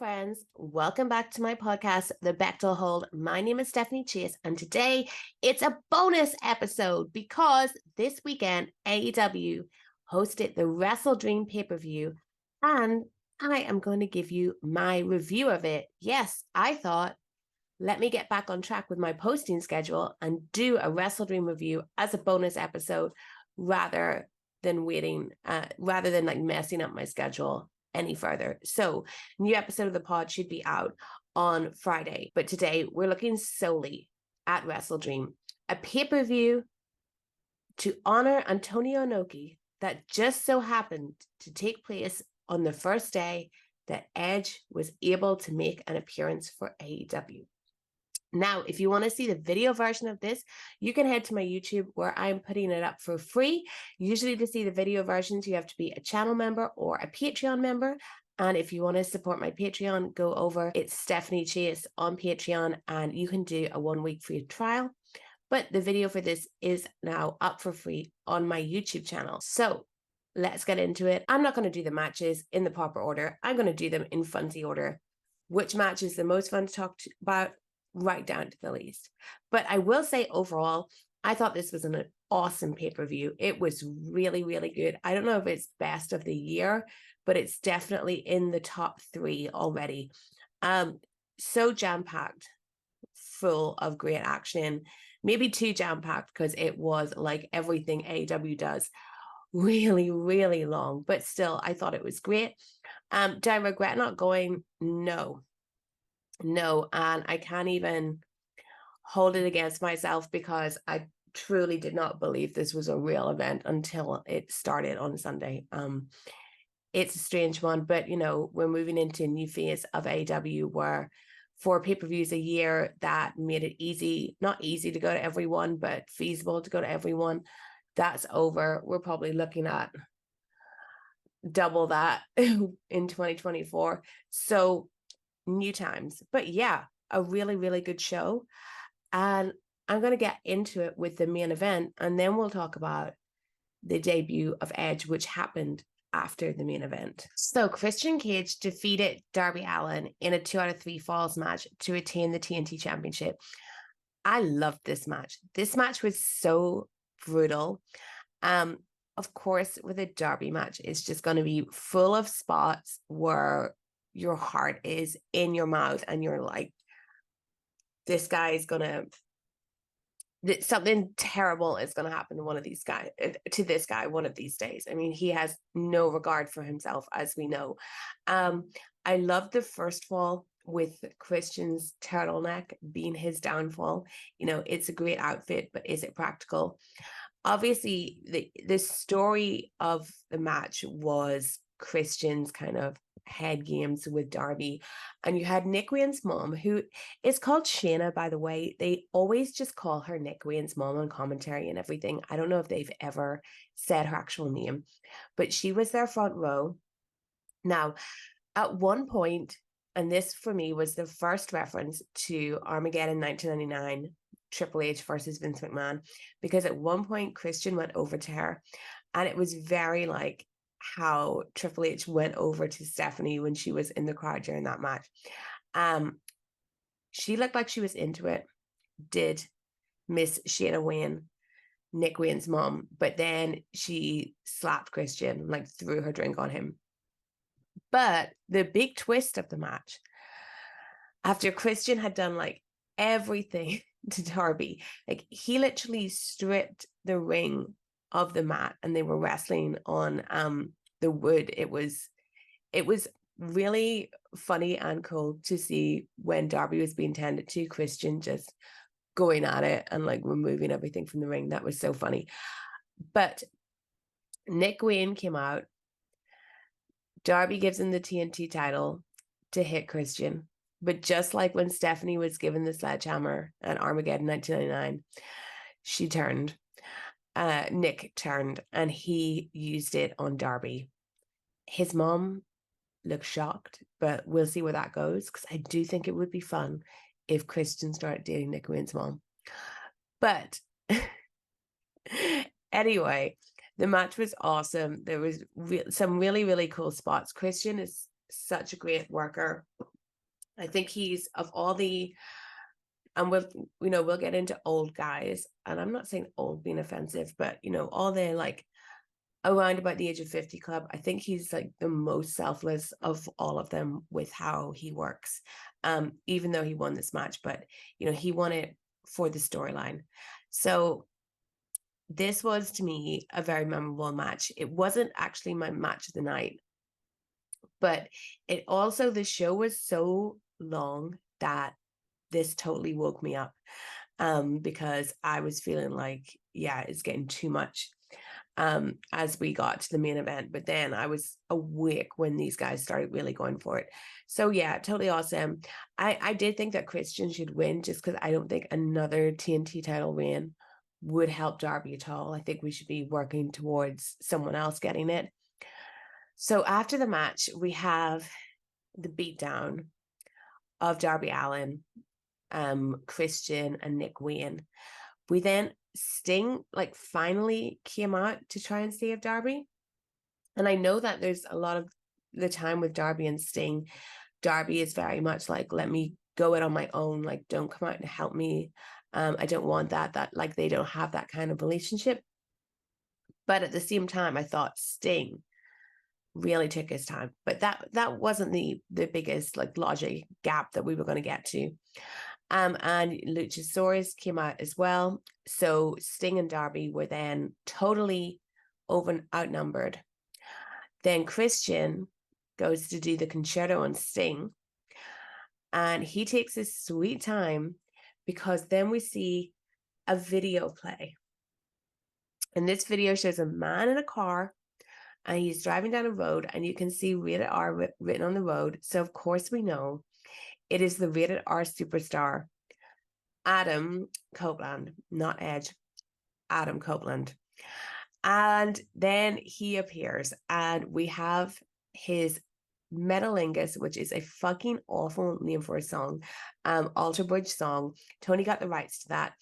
friends. Welcome back to my podcast, The Bechdel Hold. My name is Stephanie Chase, and today it's a bonus episode because this weekend AEW hosted the WrestleDream pay-per-view, and I am going to give you my review of it. Yes, I thought, let me get back on track with my posting schedule and do a WrestleDream review as a bonus episode rather than messing up my schedule any further. So, new episode of the pod should be out on Friday. But today we're looking solely at WrestleDream, a pay-per-view to honor Antonio Inoki that just so happened to take place on the first day that Edge was able to make an appearance for AEW. Now, if you want to see the video version of this, you can head to my YouTube where I'm putting it up for free. Usually to see the video versions, you have to be a channel member or a Patreon member. And if you want to support my Patreon, go over. It's Stephanie Chase on Patreon, and you can do a 1-week free trial. But the video for this is now up for free on my YouTube channel. So let's get into it. I'm not going to do the matches in the proper order. I'm going to do them in funsy order. Which match is the most fun to talk about? Right down to the least. But I will say overall, I thought this was an awesome pay-per-view. It was really, really good. I don't know if it's best of the year, but it's definitely in the top 3 already. So jam-packed, full of great action, maybe too jam-packed because it was like everything AEW does, really, really long, but still, I thought it was great. Do I regret not going? No, and I can't even hold it against myself because I truly did not believe this was a real event until it started on Sunday. It's a strange one, but we're moving into a new phase of AEW where 4 pay-per-views a year that made it not easy to go to everyone, but feasible to go to everyone. That's over. We're probably looking at double that in 2024. So new times, but yeah, a really, really good show. And I'm going to get into it with the main event, and then we'll talk about the debut of Edge, which happened after the main event. So Christian Cage defeated Darby Allin in a 2 out of 3 falls match to retain the TNT Championship. I loved this match. This match was so brutal. Of course, with a Darby match, it's just going to be full of spots where your heart is in your mouth and you're like, this guy is something terrible is going to happen to this guy one of these days. I mean, he has no regard for himself, as we know. I love the first fall with Christian's turtleneck being his downfall. It's a great outfit, but is it practical? Obviously, the story of the match was Christian's kind of head games with Darby, and you had Nick Wayne's mom, who is called Shayna, by the way. They always just call her Nick Wayne's mom on commentary and everything. I don't know if they've ever said her actual name, but she was their front row. Now, at one point, and this for me was the first reference to Armageddon 1999, Triple H versus Vince McMahon, because at one point Christian went over to her, and it was very like how Triple H went over to Stephanie when she was in the crowd during that match. She looked like she was into it, did Miss Shayna Wayne, Nick Wayne's mom, but then she slapped Christian, like threw her drink on him. But the big twist of the match, after Christian had done like everything to Darby, like he literally stripped the ring of the mat and they were wrestling on the wood. It was really funny and cool to see when Darby was being tended to, Christian just going at it and like removing everything from the ring. That was so funny. But Nick Wayne came out. Darby gives him the TNT title to hit Christian. But just like when Stephanie was given the sledgehammer at Armageddon 1999, she turned. Nick turned and he used it on Darby. His mom looked shocked, but we'll see where that goes, because I do think it would be fun if Christian started dating Nick Wayne's mom. But anyway, the match was awesome. There was some really, really cool spots. Christian is such a great worker. I think he's of all the, and we'll get into old guys, and I'm not saying old being offensive, but all the like around about the age of 50 club, I think he's like the most selfless of all of them with how he works. Even though he won this match, but he won it for the storyline. So this was to me a very memorable match. It wasn't actually my match of the night, but it also, the show was so long that this totally woke me up, because I was feeling like, yeah, it's getting too much, as we got to the main event. But then I was awake when these guys started really going for it. So yeah, totally awesome. I did think that Christian should win, just because I don't think another TNT title win would help Darby at all. I think we should be working towards someone else getting it. So after the match, we have the beatdown of Darby Allin, Christian, and Nick Wayne. We then, Sting like finally came out to try and save Darby. And I know that there's a lot of the time with Darby and Sting, Darby is very much like, let me go it on my own, like don't come out and help me. I don't want that like they don't have that kind of relationship. But at the same time, I thought Sting really took his time. But that wasn't the biggest like logic gap that we were going to get to. And Luchasaurus came out as well. So Sting and Darby were then totally outnumbered. Then Christian goes to do the concerto on Sting, and he takes his sweet time, because then we see a video play. And this video shows a man in a car, and he's driving down a road, and you can see rated R written on the road. So of course we know it is the rated R superstar, Adam Copeland, not Edge, Adam Copeland. And then he appears, and we have his Metalingus, which is a fucking awful name for a song, Alter Bridge song. Tony got the rights to that.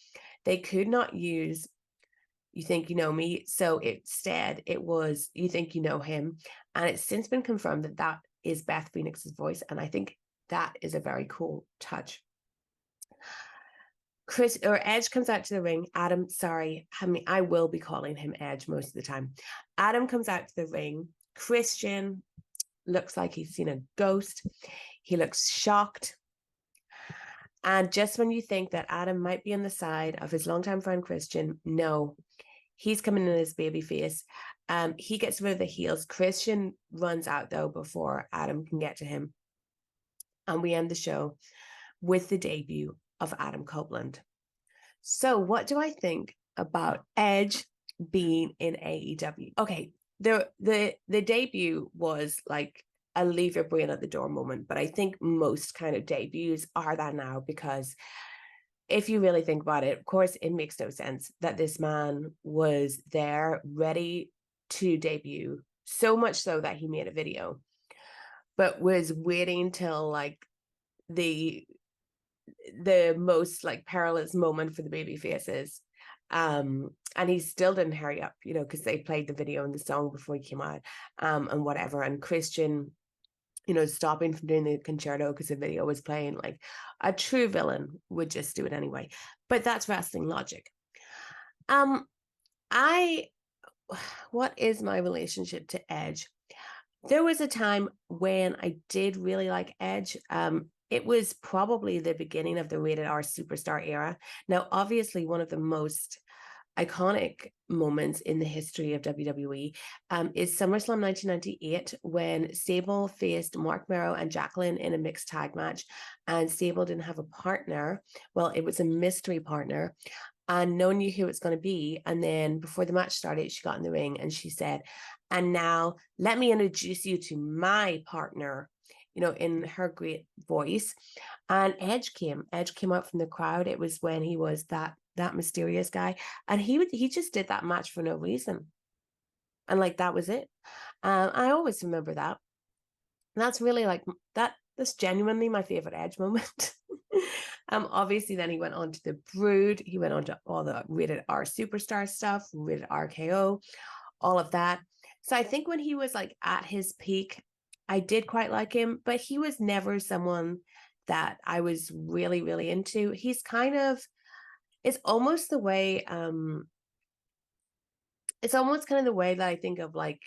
They could not use You Think You Know Me, so instead it was You Think You Know Him. And it's since been confirmed that that is Beth Phoenix's voice, and I think that is a very cool touch. Edge comes out to the ring. I will be calling him Edge most of the time. Adam comes out to the ring. Christian looks like he's seen a ghost. He looks shocked. And just when you think that Adam might be on the side of his longtime friend Christian, no, he's coming in as babyface. He gets rid of the heels. Christian runs out though before Adam can get to him. And we end the show with the debut of Adam Copeland. So what do I think about Edge being in AEW? Okay, the debut was like a leave your brain at the door moment, but I think most kind of debuts are that now, because if you really think about it, of course, it makes no sense that this man was there ready to debut, so much so that he made a video, but was waiting till like the most like perilous moment for the baby faces, and he still didn't hurry up, because they played the video and the song before he came out, and whatever. And Christian, stopping from doing the concerto because the video was playing. Like a true villain would just do it anyway, but that's wrestling logic. What is my relationship to Edge? There was a time when I did really like Edge. It was probably the beginning of the rated R superstar era. Now, obviously, one of the most iconic moments in the history of WWE is SummerSlam 1998, when Sable faced Mark Merrow and Jacqueline in a mixed tag match, and Sable didn't have a partner. Well, it was a mystery partner, and no one knew who it's going to be. And then before the match started, she got in the ring and she said, "And now let me introduce you to my partner," in her great voice. And Edge came out from the crowd. It was when he was that mysterious guy, and he just did that match for no reason, and like that was it. I always remember that. And that's really like that's genuinely my favorite Edge moment. Obviously then he went on to the Brood, he went on to all the rated R superstar stuff, rated RKO, all of that. So I think when he was like at his peak, I did quite like him, but he was never someone that I was really, really into. He's kind of, it's almost the way, it's almost kind of the way that I think of like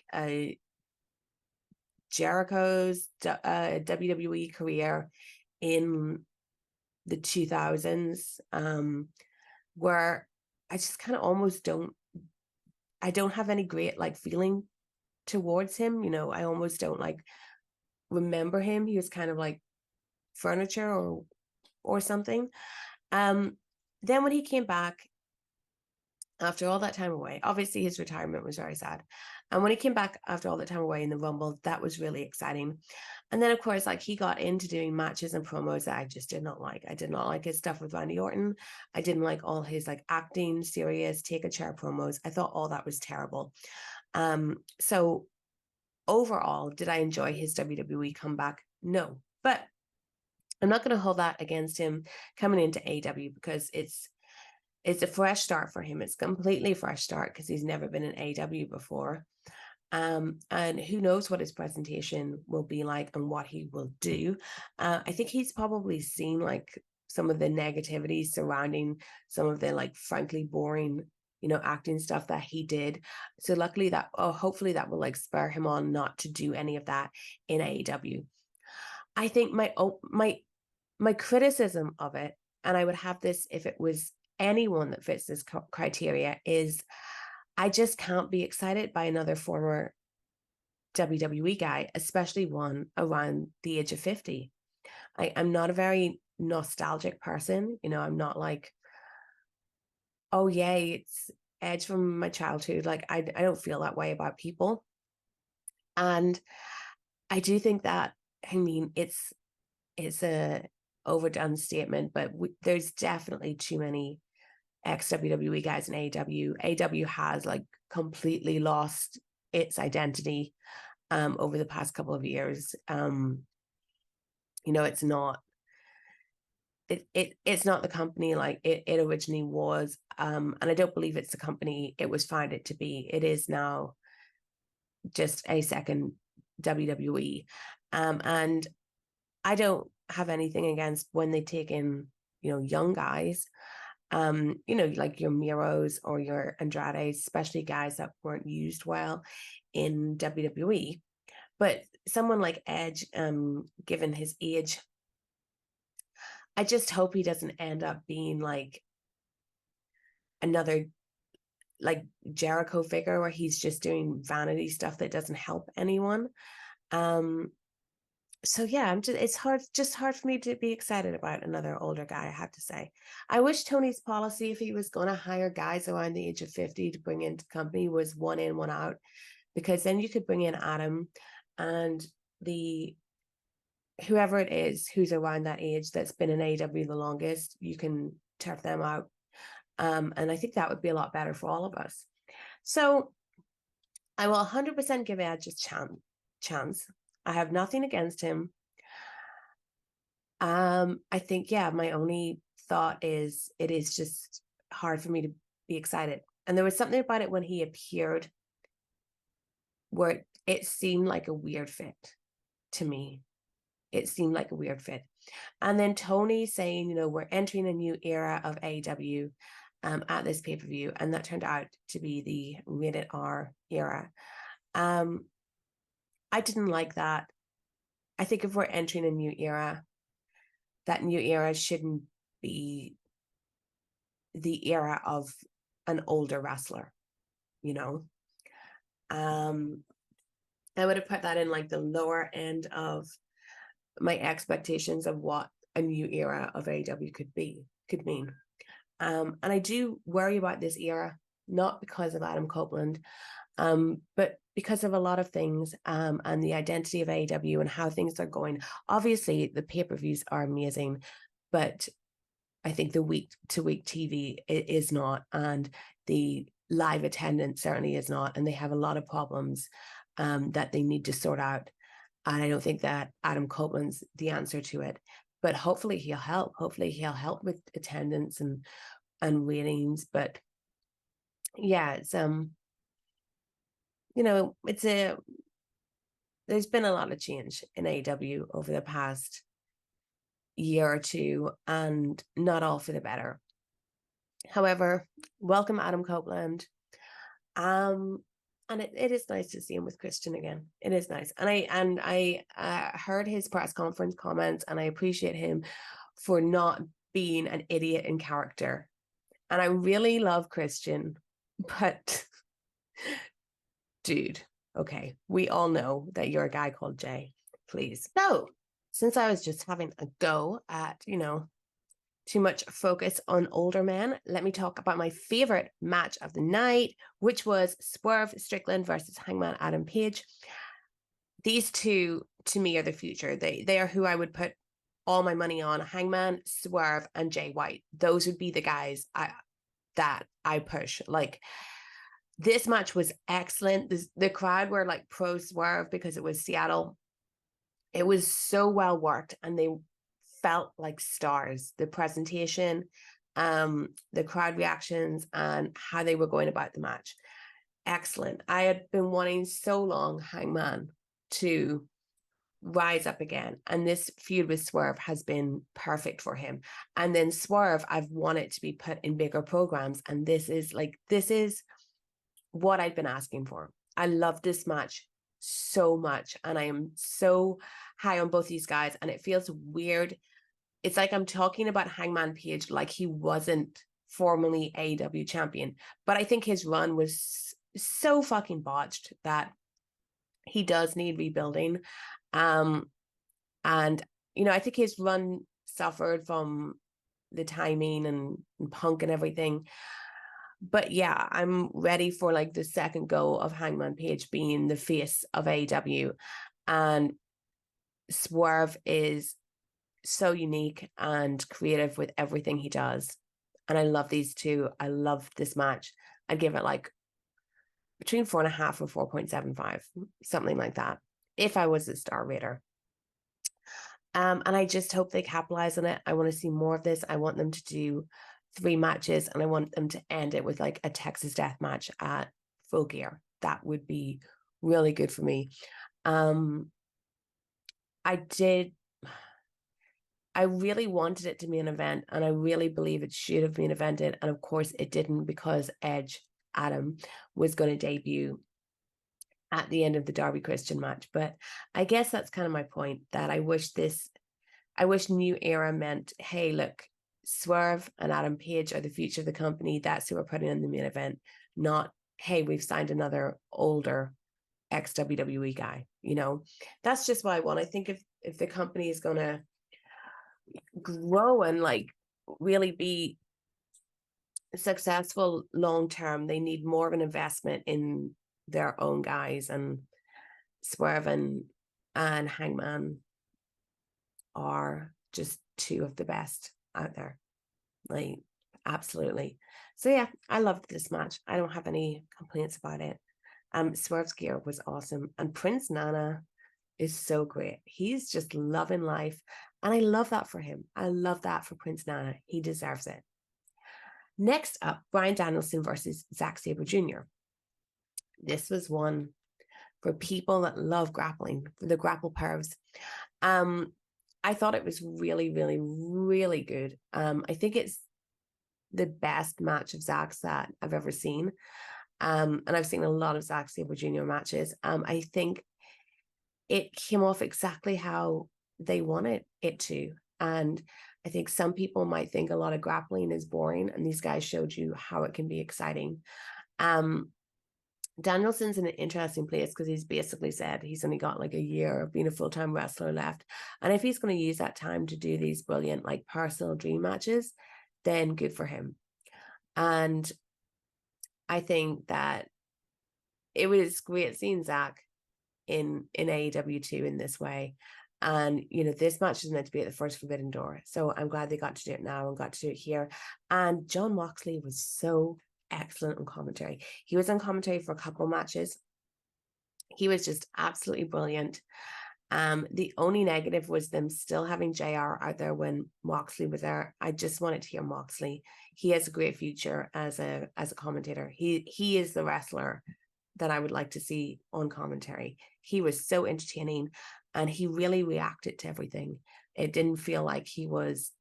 Jericho's WWE career in the 2000s, where I just kind of almost I don't have any great like feeling towards him. I almost don't like remember him. He was kind of like furniture or something. Then when he came back after all that time away, obviously his retirement was very sad. And when he came back after all that time away in the Rumble, that was really exciting. And then, of course, like he got into doing matches and promos that I just did not like. I did not like his stuff with Randy Orton. I didn't like all his like acting, serious, take a chair promos. I thought all that was terrible. So overall, did I enjoy his WWE comeback? No, but I'm not going to hold that against him coming into AEW because it's a fresh start for him. It's completely fresh start because he's never been in AEW before. And who knows what his presentation will be like and what he will do. I think he's probably seen like some of the negativity surrounding some of the like frankly boring, acting stuff that he did. So luckily hopefully that will like spur him on not to do any of that in AEW. I think my criticism of it, and I would have this if it was anyone that fits this criteria, is I just can't be excited by another former WWE guy, especially one around the age of 50. I'm not a very nostalgic person. I'm not like, oh, yay, it's Edge from my childhood. Like, I don't feel that way about people. And I do think that, it's a overdone statement, but there's definitely too many ex-WWE guys in AEW. AEW has like completely lost its identity over the past couple of years. It's not it's not the company like it originally was. And I don't believe it's the company it was founded to be. It is now just a second WWE. And I don't have anything against when they take in, young guys, like your Miros or your Andrades, especially guys that weren't used well in WWE. But someone like Edge, given his age, I just hope he doesn't end up being like another like Jericho figure where he's just doing vanity stuff that doesn't help anyone. So yeah, it's hard for me to be excited about another older guy, I have to say. I wish Tony's policy, if he was going to hire guys around the age of 50 to bring into the company, was one in, one out, because then you could bring in Adam and whoever it is who's around that age that's been in AEW the longest, you can turf them out. And I think that would be a lot better for all of us. So I will 100% give Edge a chance. I have nothing against him. I think, yeah, my only thought is it is just hard for me to be excited. And there was something about it when he appeared where it seemed like a weird fit to me. It seemed like a weird fit. And then Tony saying, we're entering a new era of AEW at this pay-per-view. And that turned out to be the rated R era. I didn't like that. I think if we're entering a new era, that new era shouldn't be the era of an older wrestler, I would have put that in like the lower end of my expectations of what a new era of AEW could mean. And I do worry about this era, not because of Adam Copeland, but because of a lot of things, and the identity of AEW and how things are going. Obviously, the pay-per-views are amazing, but I think the week-to-week TV is not, and the live attendance certainly is not, and they have a lot of problems that they need to sort out. And I don't think that Adam Copeland's the answer to it, but hopefully he'll help. Hopefully he'll help with attendance and ratings. But yeah, it's there's been a lot of change in AEW over the past year or two, and not all for the better. However, welcome Adam Copeland. And it is nice to see him with Christian again. It is nice. And I heard his press conference comments, and I appreciate him for not being an idiot in character. And I really love Christian, but dude, okay, we all know that you're a guy called Jay, please. So, since I was just having a go at, too much focus on older men, let me talk about my favorite match of the night, which was Swerve Strickland versus Hangman Adam Page. These two, to me, are the future. They are who I would put all my money on. Hangman, Swerve, and Jay White. Those would be the guys that I push. Like, this match was excellent. The crowd were like pro Swerve because it was Seattle. It was so well worked, and they felt like stars. The presentation, the crowd reactions, and how they were going about the match. Excellent. I had been wanting so long Hangman to rise up again, and this feud with Swerve has been perfect for him. And then Swerve, I've wanted to be put in bigger programs, and this is what I've been asking for. I love this match so much, and I am so high on both these guys, and it feels weird. It's like I'm talking about Hangman Page like he wasn't formerly AEW champion, but I think his run was so fucking botched that he does need rebuilding. And I think his run suffered from the timing and Punk and everything. But yeah, I'm ready for like the second go of Hangman Page being the face of AEW. And Swerve is so unique and creative with everything he does. And I love these two. I love this match. I'd give it like between 4.5 or 4.75, something like that, if I was a star rater. And I just hope they capitalize on it. I want to see more of this. I want them to do 3 matches, and I want them to end it with like a Texas death match at Full Gear. That would be really good for me. I really wanted it to be an event, and I really believe it should have been evented. And of course it didn't, because Edge Adam was going to debut at the end of the Darby Christian match. But I guess that's kind of my point, that I wish New Era meant, hey, look, Swerve and Adam Page are the future of the company. That's who we're putting in the main event, not, hey, we've signed another older ex-WWE guy. That's just what I want. I think if the company is going to grow and like really be successful long term, they need more of an investment in their own guys, and Swerve and Hangman are just 2 of the best out there, like absolutely. So yeah, I loved this match. I don't have any complaints about it. Swerve's gear was awesome, and Prince Nana is so great. He's just loving life, and I love that for him. I love that for Prince Nana. He deserves it. Next up, Bryan Danielson versus Zack Sabre Jr. This was one for people that love grappling, for the grapple pervs. I thought it was really, really, really good. I think it's the best match of Zack's that I've ever seen. And I've seen a lot of Zack Sabre Jr. matches. I think it came off exactly how they wanted it to. And I think some people might think a lot of grappling is boring, and these guys showed you how it can be exciting. Danielson's in an interesting place because he's basically said he's only got like a year of being a full-time wrestler left. And if he's going to use that time to do these brilliant like personal dream matches, then good for him. And I think that it was great seeing Zack in AEW too in this way. And this match is meant to be at the first Forbidden Door, so I'm glad they got to do it now and got to do it here. And Jon Moxley was so excellent on commentary. He was on commentary for a couple of matches. He was just absolutely brilliant. The only negative was them still having JR out there when Moxley was there. I just wanted to hear Moxley. He has a great future as a commentator. He is the wrestler that I would like to see on commentary. He was so entertaining, and he really reacted to everything. It didn't feel like he was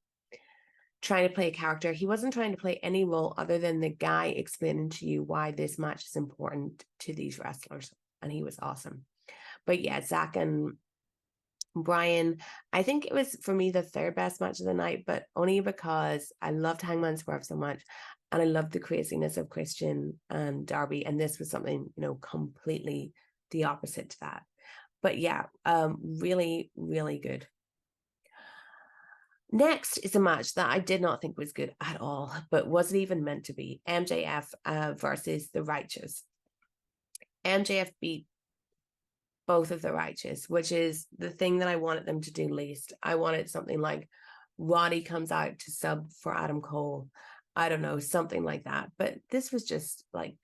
trying to play a character. He wasn't trying to play any role other than the guy explaining to you why this match is important to these wrestlers. And he was awesome. But yeah, Zach and Brian, I think it was for me the third best match of the night, but only because I loved Hangman Swerve so much. And I loved the craziness of Christian and Darby. And this was something, completely the opposite to that. But yeah, really, really good. Next is a match that I did not think was good at all, but wasn't even meant to be. MJF versus the Righteous. MJF beat both of the Righteous, which is the thing that I wanted them to do least. I wanted something like Roddy comes out to sub for Adam Cole. I don't know, something like that. But this was just like,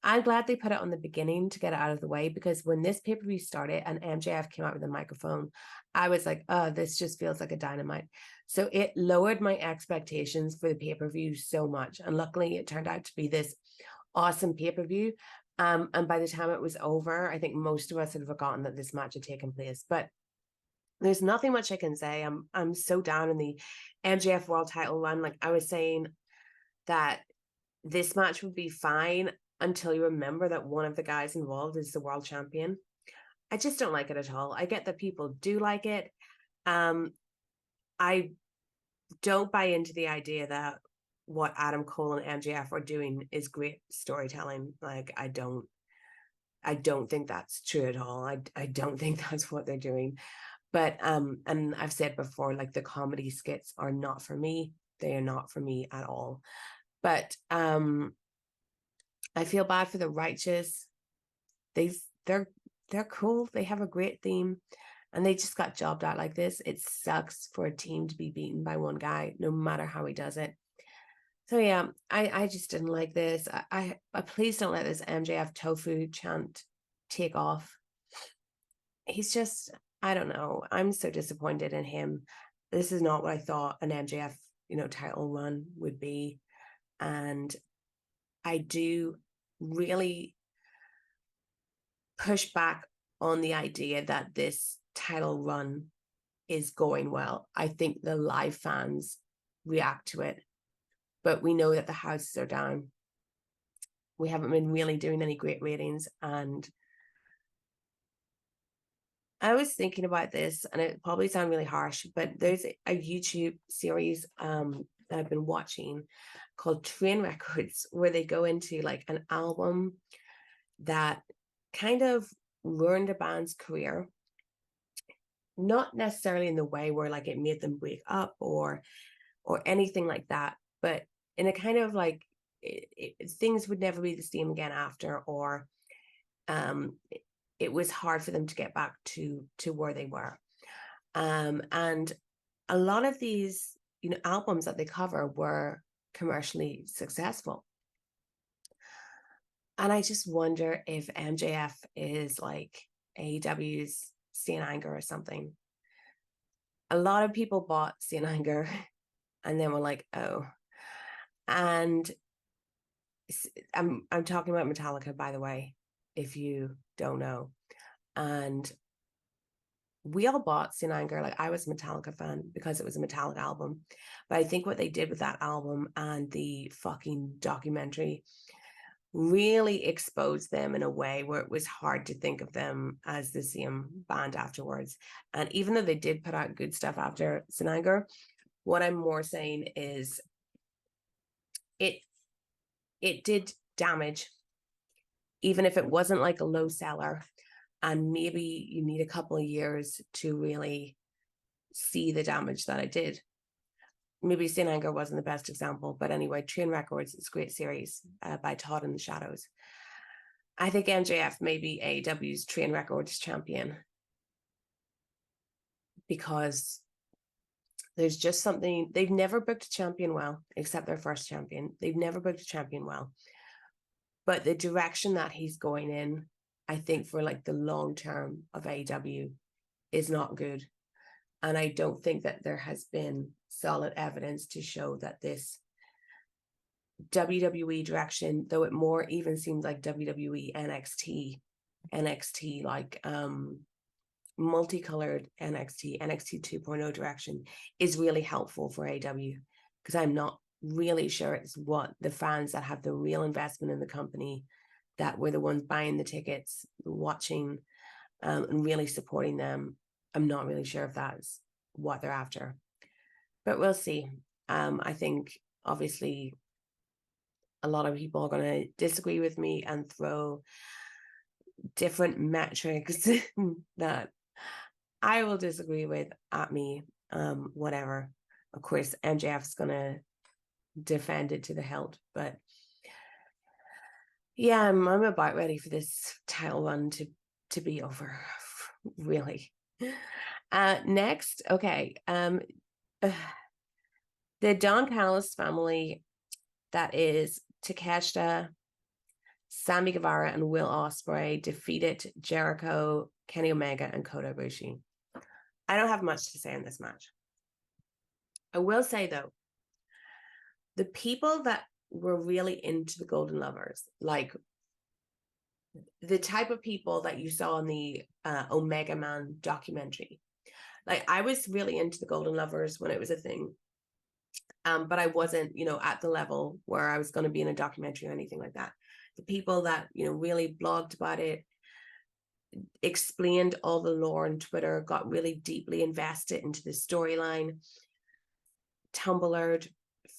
I'm glad they put it on the beginning to get it out of the way, because when this pay-per-view started and MJF came out with a microphone, I was like, oh, this just feels like a dynamite. So it lowered my expectations for the pay-per-view so much. And luckily it turned out to be this awesome pay-per-view. And by the time it was over, I think most of us had forgotten that this match had taken place. But there's nothing much I can say. I'm so down in the MJF world title run. Like I was saying that this match would be fine until you remember that one of the guys involved is the world champion. I just don't like it at all. I get that people do like it. I don't buy into the idea that what Adam Cole and MJF are doing is great storytelling. Like I don't think that's true at all. I don't think that's what they're doing. But and I've said before, like the comedy skits are not for me. They are not for me at all. But I feel bad for the Righteous. They're cool. They have a great theme, and they just got jobbed out like this. It sucks for a team to be beaten by one guy, no matter how he does it. So yeah, I just didn't like this. I please don't let this MJF tofu chant take off. He's just, I don't know. I'm so disappointed in him. This is not what I thought an MJF, title run would be. And I do really push back on the idea that this title run is going well. I think the live fans react to it, but we know that the houses are down. We haven't been really doing any great ratings. And I was thinking about this, and it probably sounds really harsh, but there's a YouTube series that I've been watching called Train Records, where they go into like an album that kind of ruined a band's career. Not necessarily in the way where like it made them break up or anything like that, but in a kind of like things would never be the same again after, or it was hard for them to get back to where they were. And a lot of these, albums that they cover were commercially successful. And I just wonder if MJF is like AEW's Cien Anger or something. A lot of people bought Cien Anger and then were like, oh. And I'm talking about Metallica, by the way, if you don't know. And we all bought Cien Anger. Like I was a Metallica fan because it was a Metallica album. But I think what they did with that album and the fucking documentary really exposed them in a way where it was hard to think of them as the same band afterwards. And even though they did put out good stuff after Cien Anger, what I'm more saying is it did damage, even if it wasn't like a low seller. And maybe you need a couple of years to really see the damage that it did. Maybe Cien Anger wasn't the best example, but anyway, Train Records is a great series by Todd in the Shadows. I think MJF may be AEW's Train Records champion, because there's just something, they've never booked a champion well, except their first champion. They've never booked a champion well. But the direction that he's going in, I think for like the long term of AEW is not good. And I don't think that there has been solid evidence to show that this WWE direction, though it more even seems like WWE NXT like multicolored NXT 2.0 direction is really helpful for AEW, because I'm not really sure it's what the fans that have the real investment in the company, that were the ones buying the tickets, watching, and really supporting them. I'm not really sure if that's what they're after, but we'll see. I think obviously a lot of people are going to disagree with me and throw different metrics that I will disagree with at me. Whatever. Of course, MJF's going to defend it to the hilt, but yeah, I'm about ready for this title run to be over. Really. Next, okay. The Don Callis family, that is Takeshita, Sammy Guevara, and Will Ospreay, defeated Jericho, Kenny Omega, and Kota Ibushi. I don't have much to say in this match. I will say, though, the people that were really into the Golden Lovers, like the type of people that you saw in the Omega Man documentary, like I was really into the Golden Lovers when it was a thing. But I wasn't, at the level where I was going to be in a documentary or anything like that. The people that, really blogged about it, explained all the lore on Twitter, got really deeply invested into the storyline, Tumblred,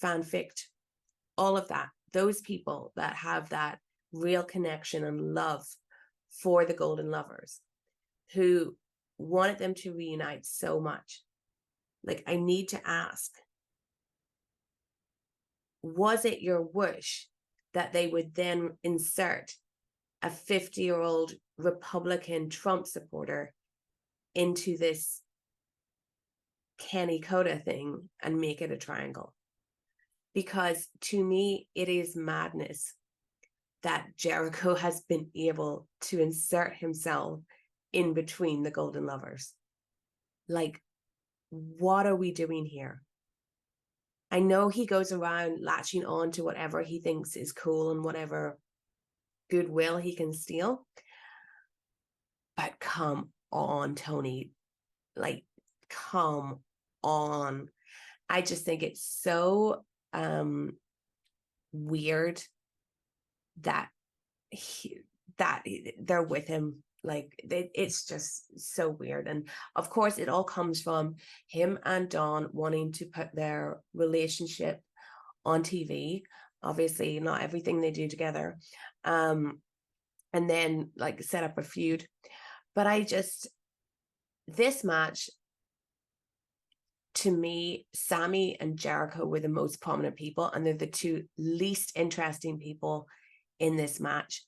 fanfic, all of that. Those people that have that real connection and love for the Golden Lovers, who wanted them to reunite so much. Like, I need to ask, was it your wish that they would then insert a 50-year-old Republican Trump supporter into this Kenny Kota thing and make it a triangle? Because to me, it is madness that Jericho has been able to insert himself in between the Golden Lovers. Like, what are we doing here? I know he goes around latching on to whatever he thinks is cool and whatever goodwill he can steal. But come on, Tony. Like, come on. I just think it's so weird that they're with him. Like, it's just so weird. And of course, it all comes from him and Dawn wanting to put their relationship on TV. Obviously, not everything they do together. And then, like, set up a feud. But this match, to me, Sammy and Jericho were the most prominent people, and they're the two least interesting people in this match.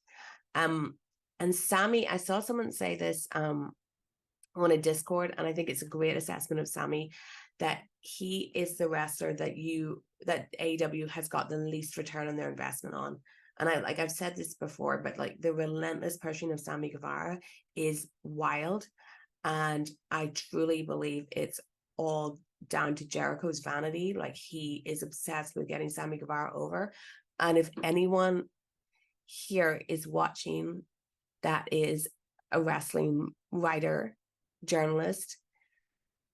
And Sammy, I saw someone say this on a Discord, and I think it's a great assessment of Sammy, that he is the wrestler that AEW has got the least return on their investment on. And I've said this before, but like the relentless pushing of Sammy Guevara is wild. And I truly believe it's all down to Jericho's vanity. Like, he is obsessed with getting Sammy Guevara over. And if anyone here is watching that is a wrestling writer, journalist,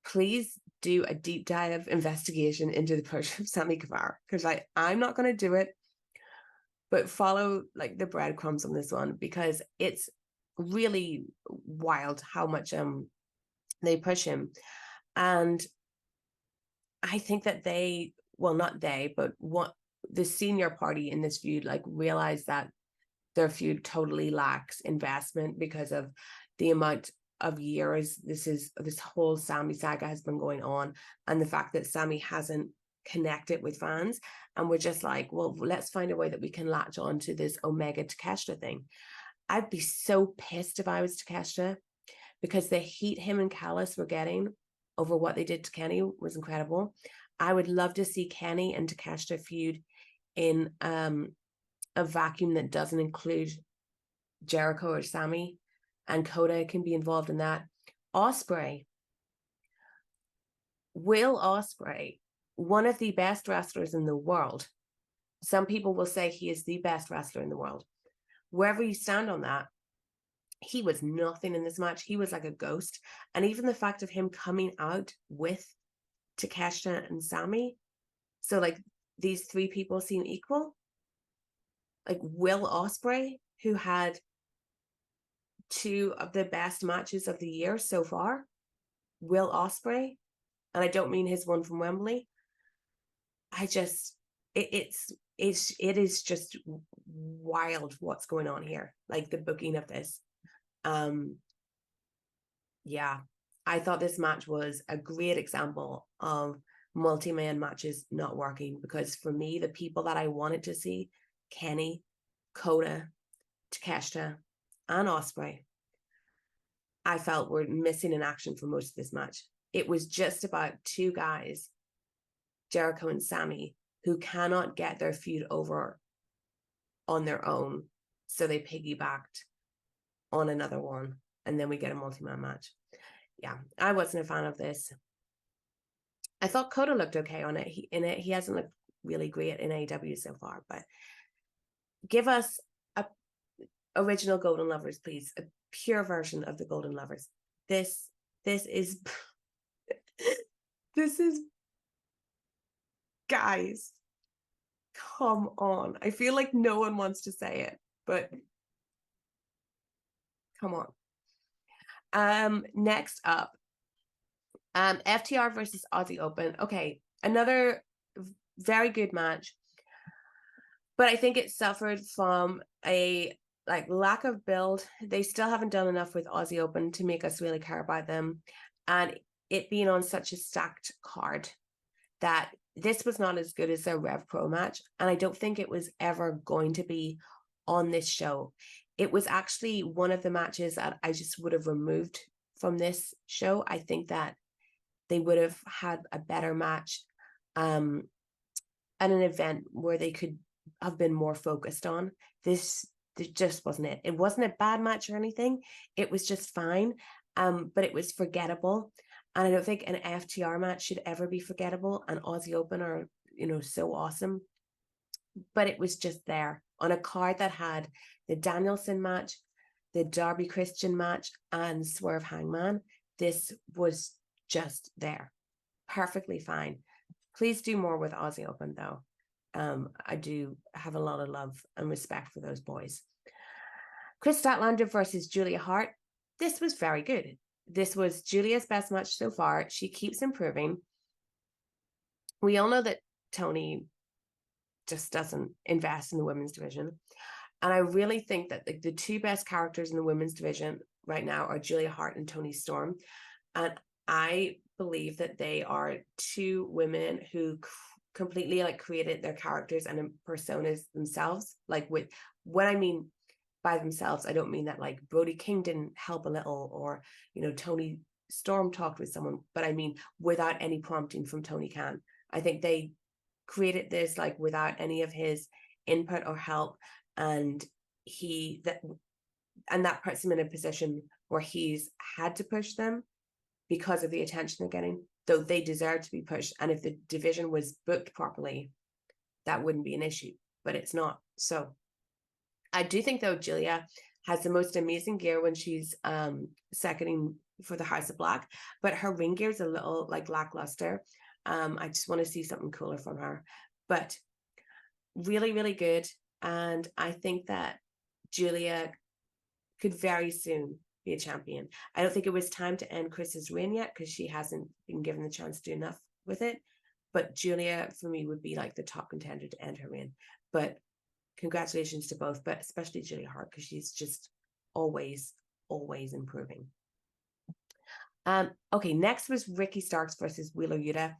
please do a deep dive investigation into the push of Sammy Guevara, because I'm not going to do it, but follow like the breadcrumbs on this one, because it's really wild how much they push him. And I think that what the senior party in this feud, like, realized that their feud totally lacks investment because of the amount of years this whole Sammy saga has been going on, and the fact that Sammy hasn't connected with fans. And we're just like, well, let's find a way that we can latch on to this Omega Takeshita thing. I'd be so pissed if I was Takeshita, because the heat him and Callis were getting over what they did to Kenny was incredible. I would love to see Kenny and Takeshita feud in a vacuum that doesn't include Jericho or Sammy, and Kota can be involved in that. Will Ospreay, one of the best wrestlers in the world. Some people will say he is the best wrestler in the world. Wherever you stand on that, he was nothing in this match. He was like a ghost. And even the fact of him coming out with Takeshita and Sami, so like these three people seem equal. Like Will Ospreay, who had two of the best matches of the year so far. Will Ospreay, and I don't mean his one from Wembley. I just it is just wild what's going on here. Like the booking of this. Yeah, I thought this match was a great example of multi-man matches not working, because for me, the people that I wanted to see, Kenny, Kota, Takeshita, and Ospreay, I felt were missing in action for most of this match. It was just about two guys, Jericho and Sami, who cannot get their feud over on their own. So they piggybacked on another one, and then we get a multi-man match. Yeah, I wasn't a fan of this. I thought Kota looked okay on it. He hasn't looked really great in AEW so far, but give us a original Golden Lovers, please. A pure version of the Golden Lovers. This is this is, guys, come on. I feel like no one wants to say it, but come on. Next up, FTR versus Aussie Open. Okay, another very good match, but I think it suffered from a lack of build. They still haven't done enough with Aussie Open to make us really care about them, and it being on such a stacked card that this was not as good as their Rev Pro match, and I don't think it was ever going to be on this show. It was actually one of the matches that I just would have removed from this show. I think that they would have had a better match at an event where they could have been more focused on. This just wasn't it. It wasn't a bad match or anything. It was just fine, but it was forgettable. And I don't think an FTR match should ever be forgettable. And Aussie Open are, so awesome. But it was just there on a card that had the Danielson match, the Darby Christian match, and Swerve Hangman. This was just there. Perfectly fine. Please do more with Aussie Open, though. I do have a lot of love and respect for those boys. Chris Statlander versus Julia Hart. This was very good. This was Julia's best match so far. She keeps improving. We all know that Tony just doesn't invest in the women's division. And I really think that the two best characters in the women's division right now are Julia Hart and Toni Storm. And I believe that they are two women who completely created their characters and personas themselves. With what I mean by themselves, I don't mean that Brody King didn't help a little, or Toni Storm talked with someone, but I mean without any prompting from Tony Khan. I think they created this without any of his input or help, and that puts him in a position where he's had to push them because of the attention they're getting, though they deserve to be pushed. And if the division was booked properly, that wouldn't be an issue, but it's not. So I do think, though, Julia has the most amazing gear when she's seconding for the House of Black, but her ring gear is a little lackluster. I just want to see something cooler from her, but really, really good. And I think that Julia could very soon be a champion. I don't think it was time to end Chris's reign yet, because she hasn't been given the chance to do enough with it. But Julia, for me, would be the top contender to end her reign. But congratulations to both, but especially Julia Hart, because she's just always improving. Okay, next was Ricky Starks versus Wheeler Yuta.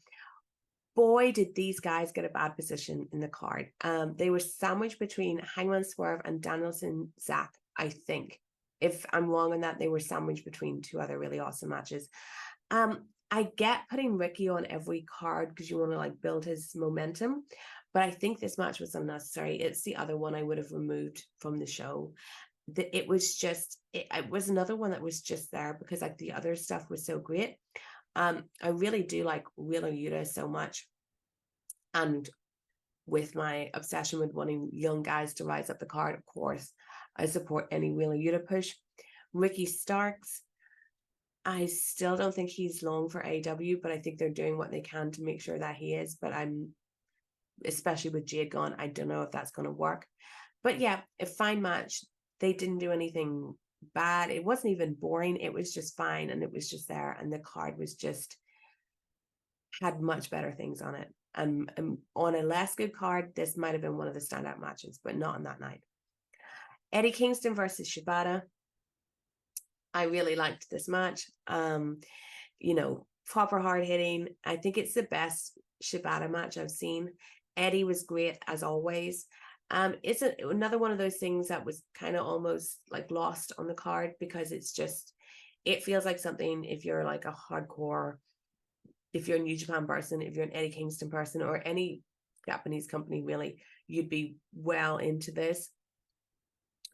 Boy, did these guys get a bad position in the card. They were sandwiched between Hangman Swerve and Danielson Zach, I think. If I'm wrong on that, they were sandwiched between two other really awesome matches. I get putting Ricky on every card because you want to build his momentum, but I think this match was unnecessary. It's the other one I would have removed from the show. It was another one that was just there because the other stuff was so great. I really do like Wheeler Yuta so much, and with my obsession with wanting young guys to rise up the card, of course, I support any Wheeler Yuta push. Ricky Starks, I still don't think he's long for AEW, but I think they're doing what they can to make sure that he is. But especially with Jade gone, I don't know if that's going to work. But yeah, a fine match. They didn't do anything bad. It wasn't even boring. It was just fine, and it was just there. And the card was just had much better things on it. And on a less good card, this might have been one of the standout matches, but not on that night. Eddie Kingston versus Shibata. I really liked this match. Proper hard hitting. I think it's the best Shibata match I've seen. Eddie was great as always. It's another one of those things that was kind of almost like lost on the card because it feels like something if you're like a hardcore, if you're a New Japan person, if you're an Eddie Kingston person, or any Japanese company really, you'd be well into this.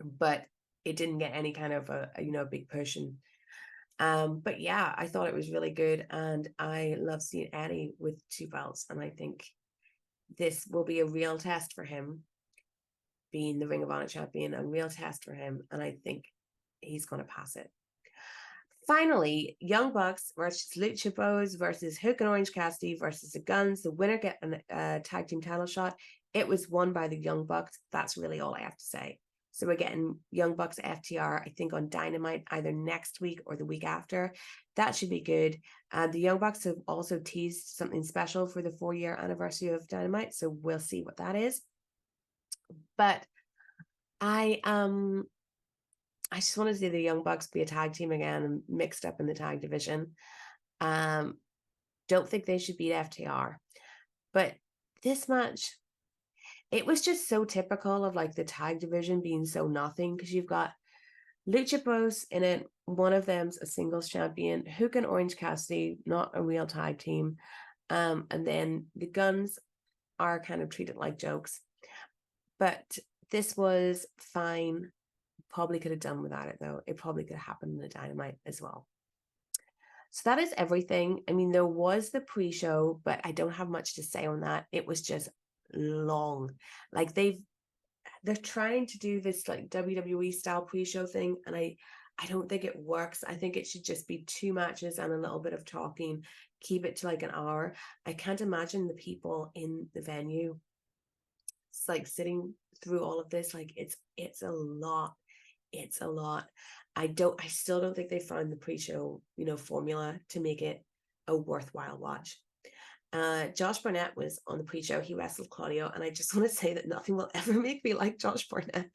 But it didn't get any kind of a big push. But yeah, I thought it was really good, and I love seeing Eddie with 2 belts, and I think this will be a real test for him, being the Ring of Honor champion, a real test for him, and I think he's going to pass it. Finally, Young Bucks versus Lucha Bros versus Hook and Orange Cassidy versus the Guns. The winner get a tag team title shot. It was won by the Young Bucks. That's really all I have to say. So we're getting Young Bucks FTR, I think, on Dynamite either next week or the week after. That should be good. The Young Bucks have also teased something special for the 4-year anniversary of Dynamite, so we'll see what that is. But I just want to see the Young Bucks be a tag team again and mixed up in the tag division. Don't think they should beat FTR. But this match, it was just so typical of like the tag division being so nothing, because you've got Lucha Bros in it. One of them's a singles champion. Hook and Orange Cassidy, not a real tag team. And then the Guns are kind of treated like jokes. But this was fine. Probably could have done without it though. It probably could have happened in the Dynamite as well. So that is everything. I mean, there was the pre-show, but I don't have much to say on that. It was just long. Like they're trying to do this like WWE style pre-show thing, and I don't think it works. I think it should just be 2 matches and a little bit of talking. Keep it to like an hour. I can't imagine the people in the venue. It's like sitting through all of this. Like it's a lot. It's a lot. I still don't think they found the pre-show, formula to make it a worthwhile watch. Josh Barnett was on the pre-show. He wrestled Claudio, and I just want to say that nothing will ever make me like Josh Barnett.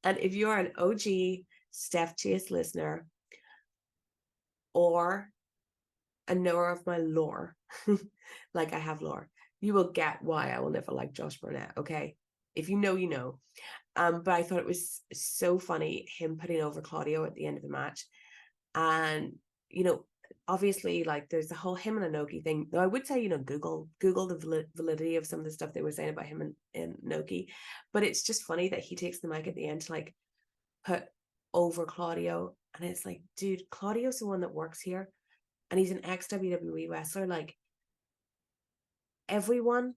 And if you are an OG Steph Chase listener or a knower of my lore, like I have lore, you will get why I will never like Josh Barnett. Okay, if you know, you know. But I thought it was so funny him putting over Claudio at the end of the match, and obviously, like there's the whole him and Inoki thing. Though I would say, Google the validity of some of the stuff they were saying about him and Inoki, but it's just funny that he takes the mic at the end to like put over Claudio, and it's like, dude, Claudio's the one that works here, and he's an ex-WWE wrestler. Like everyone,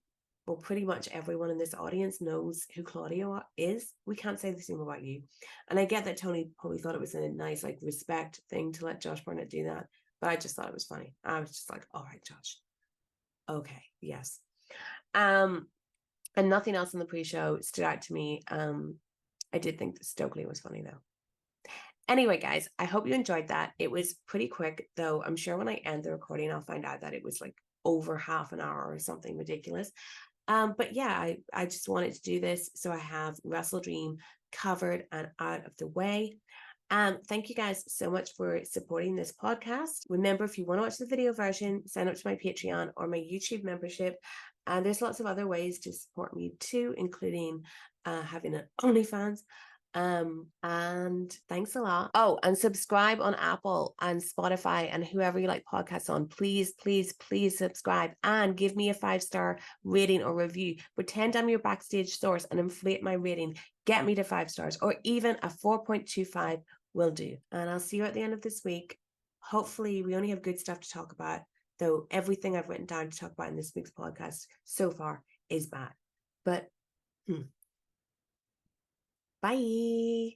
well, pretty much everyone in this audience knows who Claudio is. We can't say the same about you. And I get that Tony probably thought it was a nice like respect thing to let Josh Barnett do that, but I just thought it was funny. I was just like, all right, Josh. Okay, yes. And nothing else in the pre-show stood out to me. I did think that Stokely was funny though. Anyway, guys, I hope you enjoyed that. It was pretty quick, though. I'm sure when I end the recording, I'll find out that it was like over half an hour or something ridiculous. But yeah, I just wanted to do this so I have WrestleDream covered and out of the way. Thank you guys so much for supporting this podcast. Remember, if you want to watch the video version, sign up to my Patreon or my YouTube membership. And there's lots of other ways to support me too, including having an OnlyFans. And thanks a lot. Oh, and subscribe on Apple and Spotify and whoever you like podcasts on. Please, please, please subscribe and give me a 5-star rating or review. Pretend I'm your backstage source and inflate my rating. Get me to 5 stars, or even a 4.25 will do. And I'll see you at the end of this week. Hopefully we only have good stuff to talk about, though everything I've written down to talk about in this week's podcast so far is bad. But bye.